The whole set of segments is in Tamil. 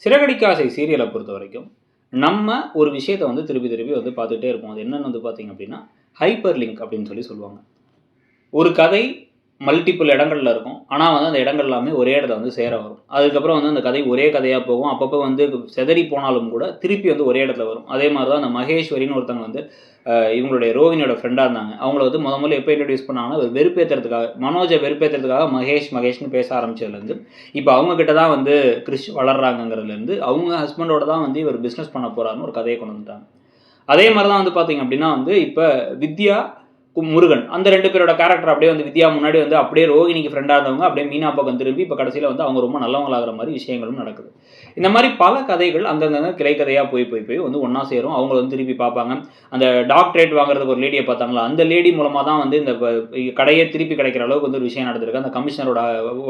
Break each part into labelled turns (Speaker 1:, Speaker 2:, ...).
Speaker 1: சிறகடிக்க ஆசை சீரியலை பொறுத்த வரைக்கும் நம்ம ஒரு விஷயத்தை வந்து திருப்பி திருப்பி வந்து பார்த்துட்டே இருப்போம். அது என்னன்னு வந்து பார்த்தீங்க அப்படின்னா, ஹைப்பர் லிங்க் அப்படின்னு சொல்லுவாங்க. ஒரு கதை மல்டிபிள் இடங்கள்ல இருக்கும். ஆனா வந்து அந்த இடங்கள் எல்லாமே ஒரே இடத்துல வந்து சேர வரும். அதுக்கப்புறம் வந்து அந்த கதை ஒரே கதையா போகும். அப்பப்போ வந்து சிதறி போனாலும் கூட திருப்பி வந்து ஒரே இடத்துல வரும். அதே மாரி தான் அந்த மகேஸ்வரின்னு ஒருத்தவங்க வந்து இவங்களுடைய ரோகிணியோட ஃப்ரெண்டா இருந்தாங்க. அவங்கள வந்து முதல்ல எப்போ இன்ட்ரோடியூஸ் பண்ணாங்கன்னா, வெறுப்பேத்துறதுக்காக மனோஜ வெறுப்பேத்துறதுக்காக மகேஷ்ன்னு பேச ஆரம்பிச்சதுலேருந்து, இப்போ அவங்க கிட்ட தான் வந்து கிறிஷ் வளர்றாங்கங்கிறதுலேருந்து, அவங்க ஹஸ்பண்டோட தான் வந்து இவர் பிஸ்னஸ் பண்ண போறாருன்னு ஒரு கதையை கொண்டு வந்துட்டாங்க. அதே மாரி தான் வந்து பார்த்தீங்க அப்படின்னா வந்து, இப்ப வித்யா, முருகன் அந்த 2 பேரோட கேரக்டர் அப்படியே வந்து வித்யா முன்னாடி வந்து அப்படியே ரோகிணிக்கு ஃப்ரெண்டா இருந்தவங்க அப்படியே மீனா பக்கம் திரும்பி இப்போ கடைசியில வந்து அவங்க ரொம்ப நல்லவங்களாகிற மாதிரி விஷயங்களும் நடக்குது. இந்த மாதிரி பல கதைகள் அங்கங்க கிளை கதையா போய் வந்து ஒண்ணா சேரும். அவங்க வந்து திருப்பி பார்ப்பாங்க. அந்த டாக்டரேட் வாங்குறதுக்கு ஒரு லேடியை பார்த்தாங்களா, அந்த லேடி மூலமா தான் வந்து இந்த கடையே திருப்பி கிடைக்கிற அளவுக்கு வந்து ஒரு விஷயம் நடந்திருக்கு. அந்த கமிஷனரோட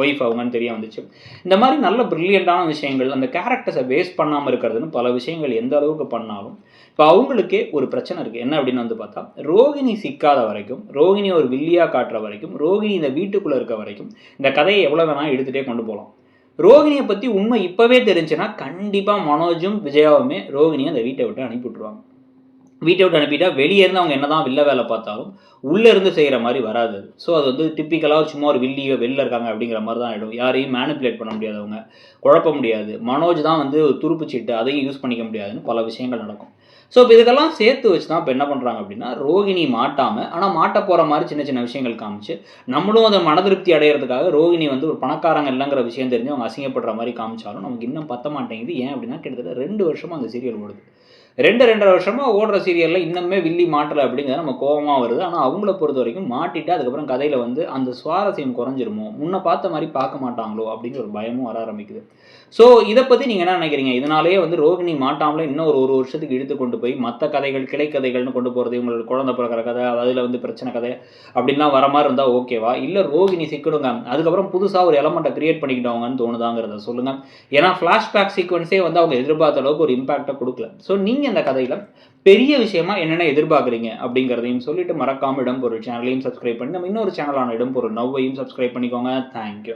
Speaker 1: ஒய்ஃப் அவங்கன்னு தெரிய வந்துச்சு. இந்த மாதிரி நல்ல பிரில்லியண்டான விஷயங்கள் அந்த கேரக்டர்ஸை வேஸ்ட் பண்ணாமல் இருக்கிறதுன்னு பல விஷயங்கள் எந்த அளவுக்கு பண்ணாலும் இப்போ அவங்களுக்கே ஒரு பிரச்சனை இருக்குது. என்ன அப்படின்னு வந்து பார்த்தா, ரோகிணி சிக்காத வரைக்கும், ரோகிணி ஒரு வில்லியாக காட்டுற வரைக்கும், ரோகிணி இந்த வீட்டுக்குள்ளே இருக்க வரைக்கும் இந்த கதையை எவ்வளோ வேணாலும் எடுத்துகிட்டே கொண்டு போகலாம். ரோகிணியை பற்றி உண்மை இப்போவே தெரிஞ்சுன்னா கண்டிப்பாக மனோஜும் விஜயாவுமே ரோகிணியை அந்த வீட்டை விட்டு அனுப்பி விட்டுருவாங்க. வீட்டை விட்டு அனுப்பிட்டா வெளியே இருந்து அவங்க என்ன தான் வில்ல வேலை பார்த்தாலும் உள்ளே இருந்து செய்கிற மாதிரி வராது. ஸோ அது வந்து டிப்பிக்கலாக சும்மா ஒரு வில்லியோ வெளில இருக்காங்க அப்படிங்கிற மாதிரி தான் ஆகிடும். யாரையும் மேனிப்புலேட் பண்ண முடியாதவங்க, குழப்ப முடியாது. மனோஜ் தான் வந்து துருப்பு சீட்டு, அதையும் யூஸ் பண்ணிக்க முடியாதுன்னு பல விஷயங்கள் நடக்கும். ஸோ இப்போ இதுக்கெல்லாம் சேர்த்து வச்சு தான் இப்போ என்ன பண்ணுறாங்க அப்படின்னா, ரோகிணி மாட்டாமல் ஆனால் மாட்ட போகிற மாதிரி சின்ன சின்ன விஷயங்கள் காமிச்சு, நம்மளும் அதை மன திருப்தி அடைகிறதுக்காக ரோகிணி வந்து ஒரு பணக்காரங்க இல்லைங்கிற விஷயம் தெரிஞ்சு அவங்க அசிங்கப்படுற மாதிரி காமிச்சாலும் நமக்கு இன்னும் பத்த மாட்டேங்குது. ஏன் அப்படின்னா கிட்டத்தட்ட 2 வருஷமாக அந்த சீரியல் ஓடுது. 2.5 வருஷமாக ஓடுற சீரியலில் இன்னுமே வில்லி மாட்டலை அப்படிங்கிறது நம்ம கோபமாக வருது. ஆனால் அவங்கள பொறுத்த வரைக்கும் மாட்டிட்டு அதுக்கப்புறம் கதையில் வந்து அந்த சுவாரஸ்யம் குறைஞ்சிருமோ, முன்ன பார்த்த மாதிரி பார்க்க மாட்டாங்களோ அப்படிங்கிற ஒரு பயமும் வர ஆரம்பிக்குது. ஸோ இதை பற்றி நீங்கள் என்ன நினைக்கிறீங்க? இதனாலேயே வந்து ரோகிணி மாட்டாமலே இன்னும் ஒரு வருஷத்துக்கு இழுத்து கொண்டு போய் மற்ற கதைகள் கிளை கதைகள்னு கொண்டு போகிறது, இவங்களோட குழந்தை பிறக்கிற கதை, அதில் வந்து பிரச்சனை கதை அப்படின்லாம் வர மாதிரி இருந்தால் ஓகேவா? இல்லை ரோகிணி சிக்கிடுங்க, அதுக்கப்புறம் புதுசாக ஒரு எலமெண்ட்டை கிரியேட் பண்ணிக்கிட்டவங்கன்னு தோணுதாங்கிறத சொல்லுங்கள். ஏன்னா ஃப்ளாஷ்பேக் சீக்வன்ஸே வந்து அவங்க எதிர்பார்த்த அளவுக்கு ஒரு இம்பாக்டை கொடுக்கல. ஸோ நீங்கள் இந்த கதையில் பெரிய விஷயமா என்னென்ன எதிர்பார்க்குறீங்க அப்படிங்கிறதையும் சொல்லிட்டு மறக்காமல் இடம்பொருள் சேனலையும் சப்ஸ்கிரைப் பண்ணி நம்ம இன்னொரு சேனலான இடம்பொருள் நவ்வையும் சப்ஸ்கிரைப் பண்ணிக்கோங்க. தேங்க்யூ.